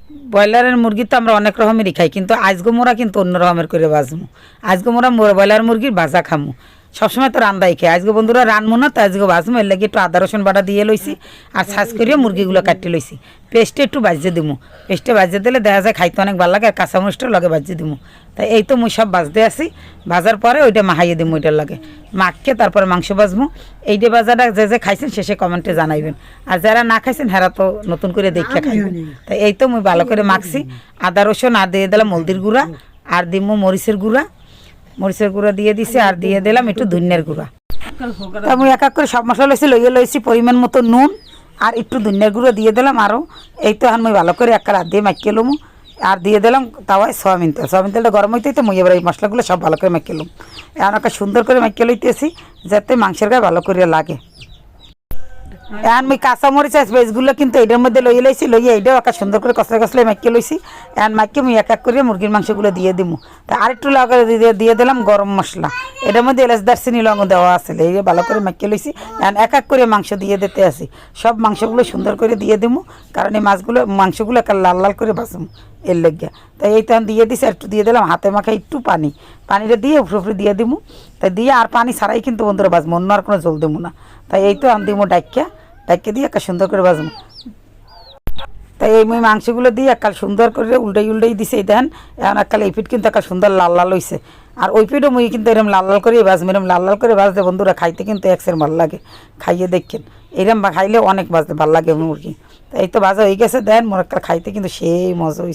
ব্রয়লারের মুরগি তো আমরা অনেক রকমেরই খাই, কিন্তু আজগো মোরা কিন্তু অন্য রকমের করে বাজমু। আজগো মোরা ব্রয়লার মুরগির ভাজা খামু, সবসময় তো রান্দাই খাই। আজকে বন্ধুরা রানবো না, তো আজকে বাজমু। এর লাগে একটু আদা রসুন বাটা দিয়ে লইছি আর ছাঁচ করিয়ে মুরগিগুলো কাটিয়ে লইছি। পেস্টে একটু বাজিয়ে দিমু, পেস্টে বাজিয়ে দিলে দেখা যায় খাইতে অনেক ভালো লাগে, আর কাঁচামরিচটাও লগে বাজিয়ে দিমু। তাই এই তো মুই সব বাজতে আসি, ভাজার পরে ওইটা মাহাইয়ে দিমু, ওইটার লাগে মাখকে তারপরে মাংস বাজমু। এইটা বাজাটা যে যে খাইছেন শেষে কমেন্টে জানাইবেন, আর যারা না খাইছেন হেরা তো নতুন করে দেখে খাইবেন। তাই এই তো মুই ভালো করে মাখছি, আদা রসুন আর দিয়ে দিলাম হলদির গুঁড়া, আর দিমু মরিচের গুঁড়া, মরিচের গুঁড়া দিয়ে দিছি, আর দিয়ে দিলাম একটু ধনিয়ার গুঁড়া। তা আমি এক এক করে সব মশলা লইছি পরিমাণ মতো নুন আর একটু ধনিয়ার গুঁড়ো দিয়ে দিলাম আরও। এই তো এখন মুই ভালো করে এক হাত দিয়ে মাখিয়ে লমু, আর দিয়ে দিলাম তাওয়ায় সয়াবিন তেল। সয়াবিন তেলটা গরম হইতেই তো মুই এবার এই মশলাগুলো সব ভালো করে মাখিয়ে লম। এখন একটা সুন্দর করে মাখিয়ে লইতেছি যাতে মাংসের গায়ে ভালো করে লাগে। এখন মুই কাঁচামরিচ আর পেঁয়াজগুলো কিন্তু এটার মধ্যে লইছি, লইয়ে এইটাও একটা সুন্দর করে কষলে কষলে মাখিয়ে লইছি। এখন মাখিয়ে মুই এক এক করে মুরগির মাংসগুলো দিয়ে দিমু। তা আরেকটু লাগে দিয়ে দিলাম গরম মশলা, এটার মধ্যে এলাচ দারচিনি লবঙ্গ দেওয়া আছে, এই ভালো করে মাখিয়ে লইছি। এখন এক এক করে মাংস দিয়ে দিতে আসি, সব মাংসগুলো সুন্দর করে দিয়ে দিমু, কারণ এই মাংসগুলো একটা লাল লাল করে ভাজমু এর লেগে। তাই এই তখন দিয়ে দিছি, আর একটু দিয়ে দিলাম হাতে মাখা একটু পানিটা দিয়ে উপরে দিয়ে দিমু। তাই দিয়ে আর পানি ছাড়াই কিন্তু বন্ধুরা বাজবো, অন্য আর কোনো জল দেবো না। তাই এই তো আমি দিমু ডাইকে দিয়ে একটা সুন্দর করে বাজবো। তাই এই মুই মাংসগুলো দিয়ে একাল সুন্দর করে উল্টাই দিছে। এই দেন এখন একাল এই পিঠ কিন্তু একটা সুন্দর লাল লাল হয়েছে, আর ওই পিঠও মুই কিন্তু এরকম লাল লাল করে বাজবো। এরকম লাল লাল করে বাজতে বন্ধুরা খাইতে কিন্তু একসের ভালো লাগে, খাইয়ে দেখেন এরকম খাইলে অনেক বাজতে ভালো লাগে মুরগি। তাই এই তো বাজা হয়ে গেছে, দেন মোর একটা খাইতে কিন্তু সেই মজা হয়েছে।